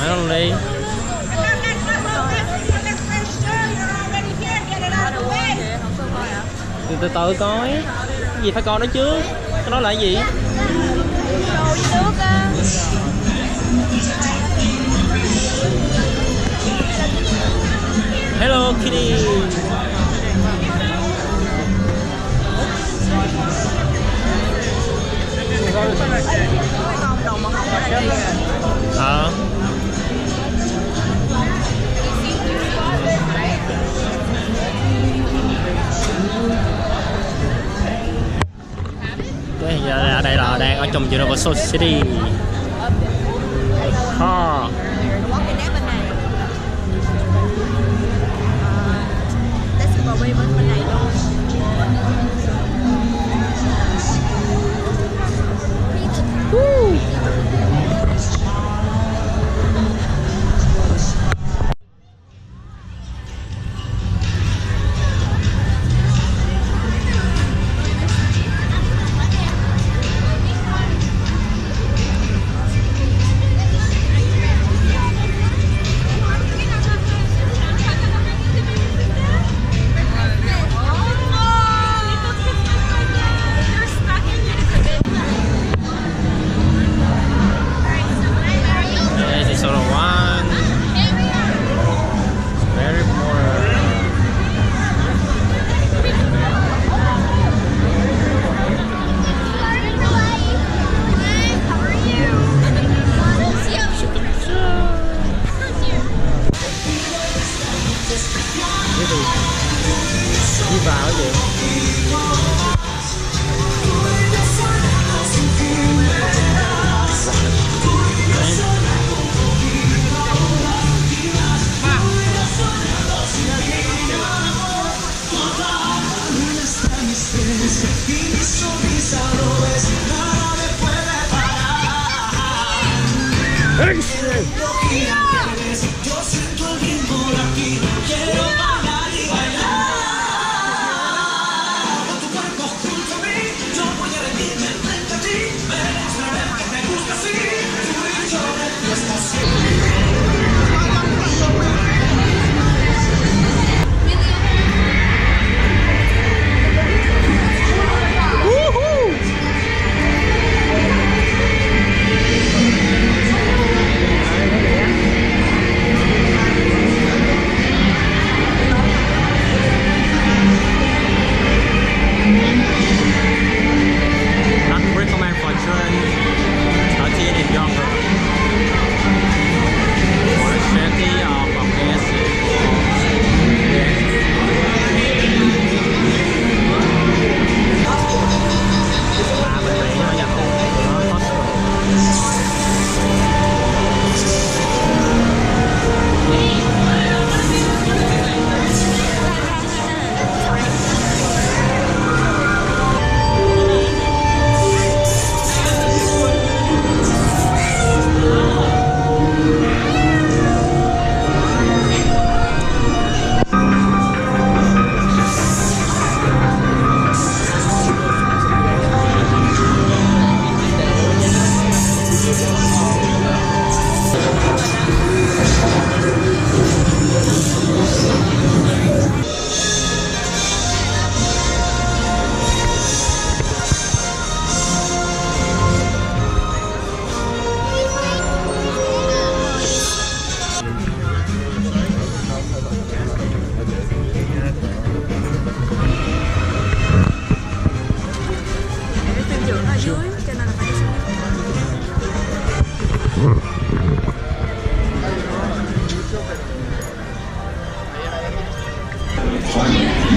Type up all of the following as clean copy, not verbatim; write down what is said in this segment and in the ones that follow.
Nói luôn đi. Từ từ coi. Cái gì phải coi nó chứ. Cái đó là cái gì? Hello Kitty. Cái giờ ở đây là đang ở trong Universal City. Car. Đi vào cái gì?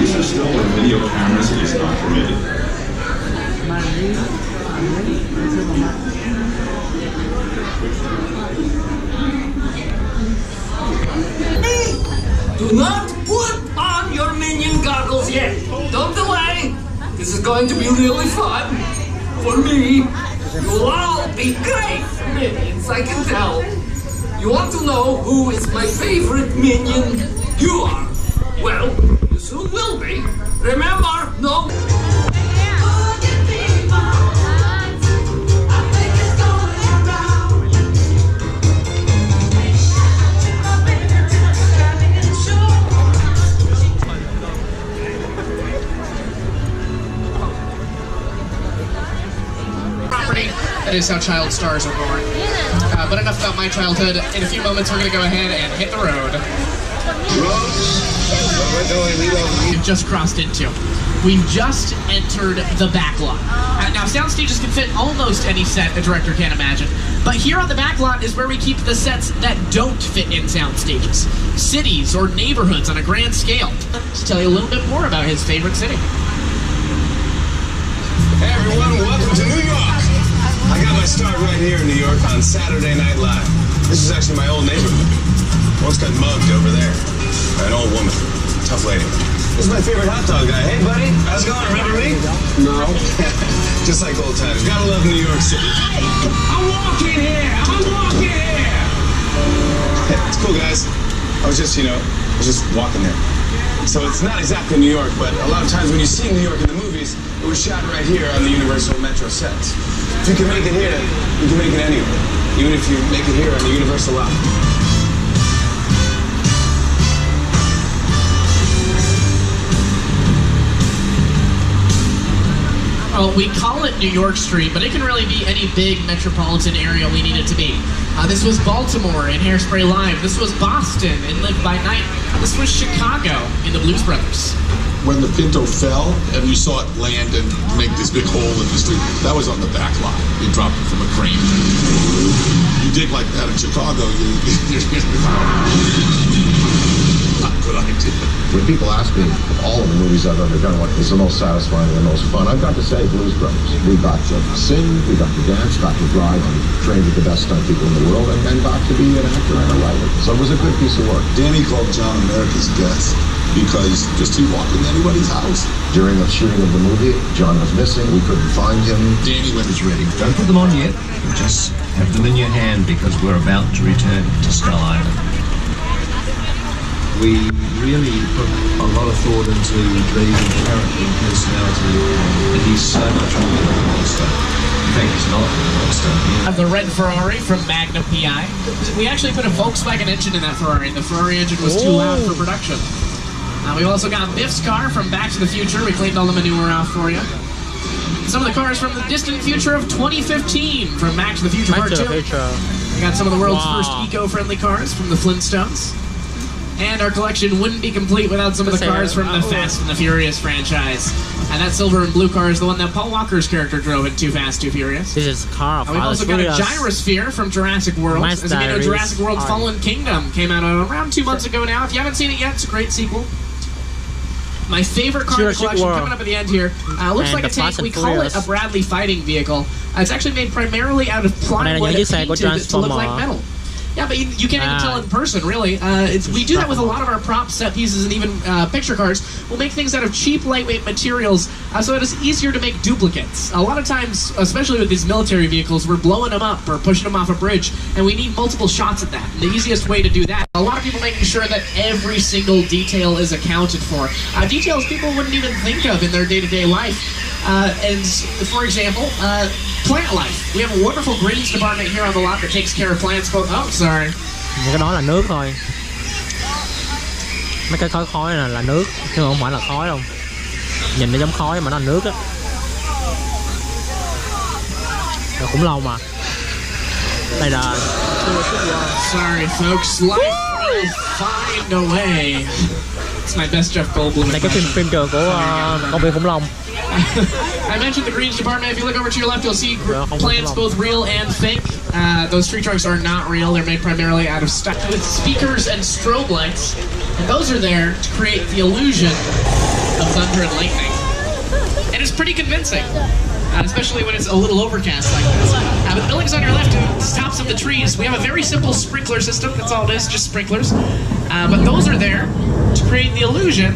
Use still with video cameras is not permitted. Do not put on your minion goggles yet. Don't delay. This is going to be really fun. For me, you'll all be great minions, I can tell. You want to know who is my favorite minion? You are. Well, you soon will be. Remember, no... That is how child stars are born. But enough about my childhood. In a few moments, we're going to go ahead and hit the road. We've just crossed into. We've just entered the back lot. Now, sound stages can fit almost any set a director can imagine, but here on the back lot is where we keep the sets that don't fit in sound stages. Cities or neighborhoods on a grand scale. To tell you a little bit more about his favorite city. Hey everyone, welcome to New York! I got my start right here in New York on Saturday Night Live. This is actually my old neighborhood. Once got mugged over there by an old woman. Tough lady. This is my favorite hot dog guy. Hey buddy, how's it going? Remember me? No. Just like old times. Gotta love New York City. Hey, I'm walking here! I'm walking here! It's cool guys. I was just walking there. So it's not exactly New York, but a lot of times when you see New York in the movies, it was shot right here on the Universal Metro sets. If you can make it here, you can make it anywhere. Even if you make it here on the Universal lot. Well, we call it New York Street, but it can really be any big metropolitan area we need it to be. This was Baltimore in Hairspray Live. This was Boston in Live by Night. This was Chicago in The Blues Brothers. When the Pinto fell and you saw it land and make this big hole in the street, that was on the back lot. You dropped it from a crane. You dig like that in Chicago, not a good idea. When people ask me all of the movies I've ever done, what is the most satisfying and the most fun, I've got to say Blues Brothers. We got to sing, we got to dance, got to drive, and train with the best stunt people in the world, and then got to be an actor and a writer. So it was a good piece of work. Danny called John America's Guest because just he walked in anybody's house. During the shooting of the movie, John was missing. We couldn't find him. Danny, when it's ready. Don't put them on yet. Just have them in your hand because we're about to return to Skull Island. We really put a lot of thought into the character and personality, and he's so much more than a monster. In fact, he's not a monster. Of the red Ferrari from Magnum PI. We actually put a Volkswagen engine in that Ferrari. The Ferrari engine was too loud for production. We've also got Biff's car from Back to the Future. We cleaned all the manure off for you. Some of the cars from the distant future of 2015 from Back to the Future Part 2. We got some of the world's first eco-friendly cars from the Flintstones. And our collection wouldn't be complete without some of the cars from the Fast and the Furious franchise. And that silver and blue car is the one that Paul Walker's character drove in Too Fast, Too Furious. This is car of We've also got a gyrosphere from Jurassic World. As you may know, Jurassic World Fallen Kingdom came out around 2 months ago now. If you haven't seen it yet, it's a great sequel. My favorite car in the collection, coming up at the end here, looks like a tank. We call it a Bradley fighting vehicle. It's actually made primarily out of plywood painted to look like metal. Yeah, but you can't even tell in person, really. We do that with a lot of our props, set pieces, and even picture cards. We'll make things out of cheap, lightweight materials, so it is easier to make duplicates. A lot of times, especially with these military vehicles, we're blowing them up or pushing them off a bridge, and we need multiple shots at that. And the easiest way to do that, a lot of people making sure that every single detail is accounted for. Details people wouldn't even think of in their day-to-day life. And, for example, plant life. We have a wonderful greens department here on the lot that takes care of plants both. Oh, sorry. Cái đó là nước thôi. Mấy cái khói khói này là nước, chứ không phải là khói đâu. Nhìn nó giống khói mà nó là nước á. Là khủng long mà. Đây là. Sorry, folks. Life will find a way. It's my best Jeff Goldblum. Đây cái phim trường của công viên khủng long. I mentioned the greens department. If you look over to your left, you'll see plants both real and fake. Those tree trunks are not real. They're made primarily out of stuff with speakers and strobe lights. And those are there to create the illusion of thunder and lightning. And it's pretty convincing, especially when it's a little overcast like this. But the buildings on your left, the tops of the trees, we have a very simple sprinkler system. That's all it is, just sprinklers. But those are there to create the illusion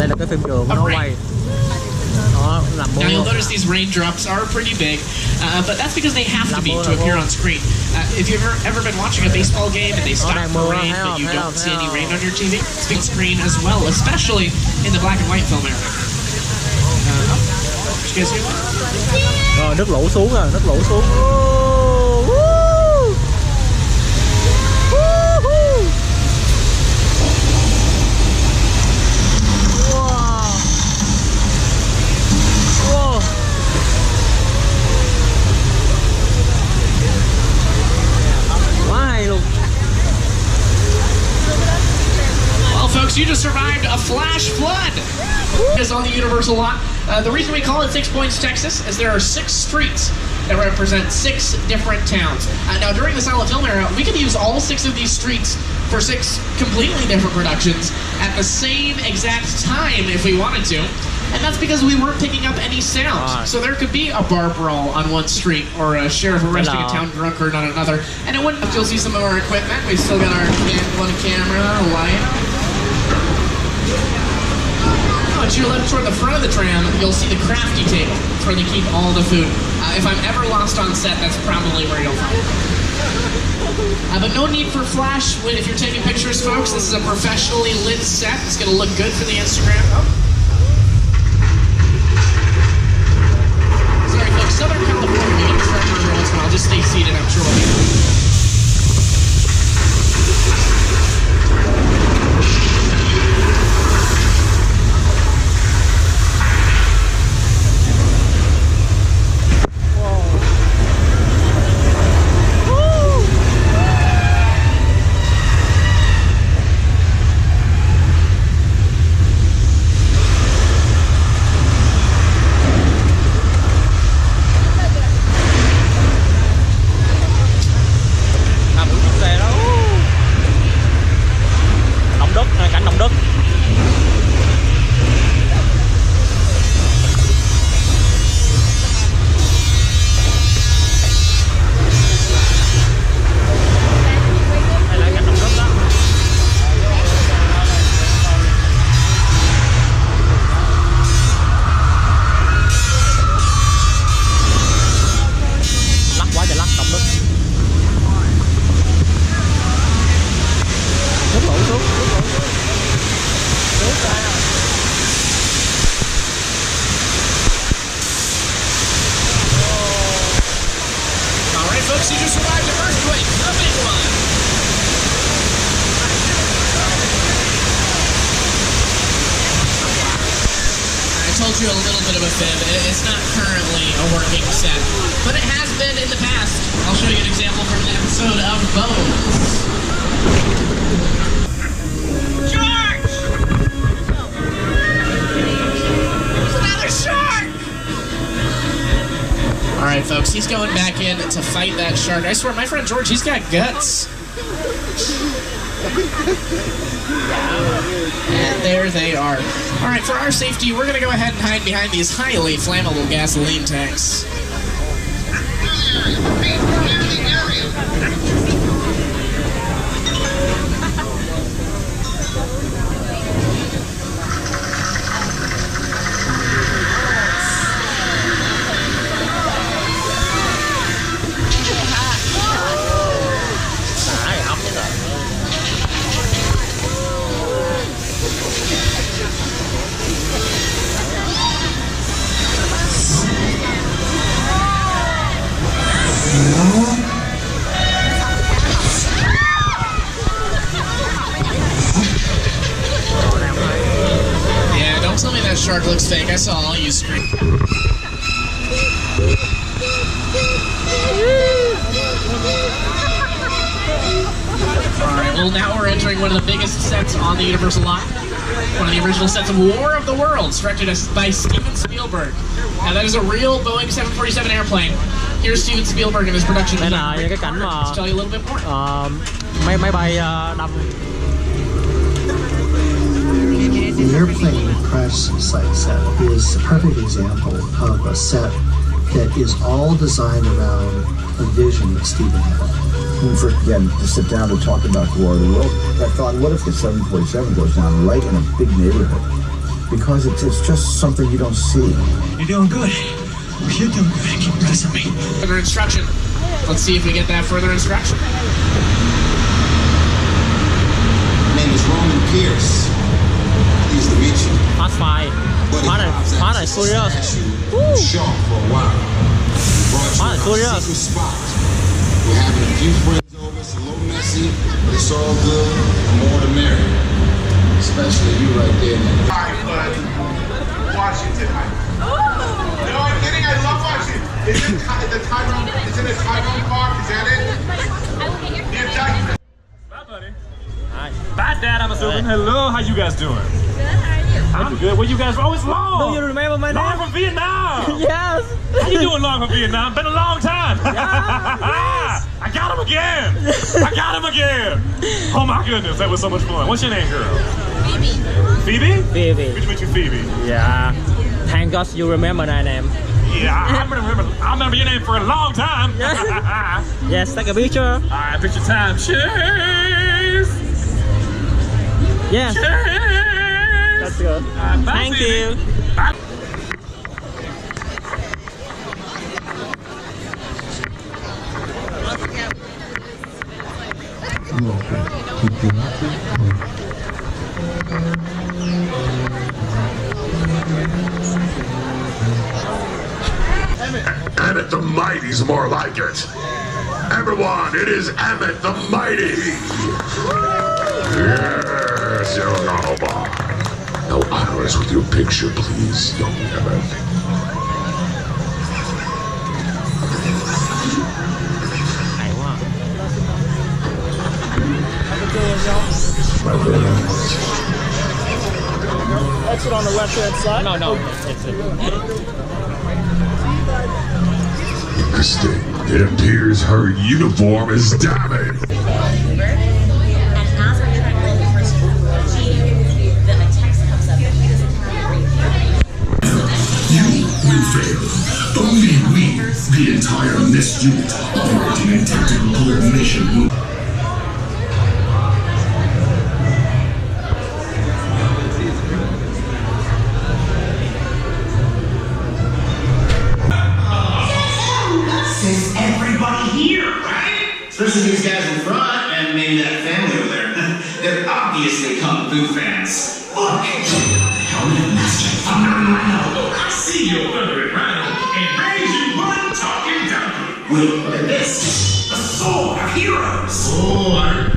of rain. Now you'll notice these raindrops are pretty big, but that's because they have to be to appear on screen. If you've ever been watching a baseball game and they stop for rain, but you don't see any rain on your TV, it's big screen as well, especially in the black and white film era. Did you guys hear that? Nước lũ xuống rồi, nước lũ xuống. you just survived a flash flood. It's on the Universal lot. The reason we call it 6 Points, Texas, is there are 6 streets that represent 6 different towns. Now, during the silent film era, we could use all 6 of these streets for 6 completely different productions at the same exact time if we wanted to. And that's because we weren't picking up any sound. So there could be a bar brawl on one street or a sheriff arresting a town drunkard on another. And it wouldn't. You'll see some of our equipment. We've still got our one camera, a light. Oh, to your left toward the front of the tram, you'll see the crafty table. It's where they keep all the food. If I'm ever lost on set, that's probably where you'll find it. But no need for flash if you're taking pictures, folks. This is a professionally lit set. It's going to look good for the Instagram. Sorry, folks. Southern California, we get distracted every once in a while. Just stay seated. I'm sure we'll be good. Folks, you just survived an earthquake, a big one. I told you a little bit of a fib. It's not currently a working set, but it has been in the past. I'll show you an example from an episode of Bones. George! There's another shark! Alright, folks, he's going back in to fight that shark. I swear, my friend George, he's got guts. And there they are. Alright, for our safety, we're going to go ahead and hide behind these highly flammable gasoline tanks. Yeah, don't tell me that shark looks fake. I saw all you scream. Alright, well now we're entering one of the biggest sets on the Universal lot. One of the original sets of War of the Worlds, directed by Steven Spielberg. Now that is a real Boeing 747 airplane. Here's Steven Spielberg in his production. Đây là những cái cảnh mà tell you a little bit more. máy bay đâm. The airplane crash site set is a perfect example of a set that is all designed around a vision that Steven had. And for, again, to sit down and talk about War of the World, I thought, what if the 747 goes down right in a big neighborhood? Because it's just something you don't see. You're doing good. You're doing good. Keep pressing me. Further instruction. Let's see if we get that further instruction. My name is Roman Pierce. Pleased to meet you. Fast Five. Fast and Furious. Sharp for a while. Fast and Furious. We're having a few friends over. It's a little messy, but it's all good. The more the merrier. Especially you right there. Hi, bud. Washington. No, I'm kidding. I love Washington. Is it the Tyrone? Is it a Tyrone Park? Is that it? Near Dyke. À, Bad Dad, I'm assuming. Hello, how you guys doing? Good, how are you? I'm good. Well, you guys are always long. Do you remember my Long name? from Vietnam. Yes. How you doing, long from Vietnam? Been a long time. Yes. I got him again. I got him again. Oh my goodness, that was so much fun. What's your name, girl? Phoebe. Phoebe? Phoebe. Which means you Phoebe. Yeah. Thank God you remember my name. Yeah, I remember your name for a long time. Yes, take a picture. All right, picture time. Cheers. Yes. Cheers. That's good. Bye, Thank Phoebe. you. Bye. Emmett the Mighty's more like it. Everyone, it is Emmett the Mighty. Yes, young Autobot. No honors with your picture, please, young Emmett. Exit on the left-hand side. No, it's Interesting. It appears her uniform is damaged. And as we're trying to roll the first then a text comes up that he doesn't have a You will fail. Only we, the entire NIST unit, operating in tactical coordination, will. There's everybody here, right? Especially these guys in front and maybe that family over there. They're obviously Kung Fu fans. Look! Helmet Master Thunder Rhino. I see your Thunder Rhino and raise you one talking donkey. Wait, look at this. The sword of heroes. Oh, I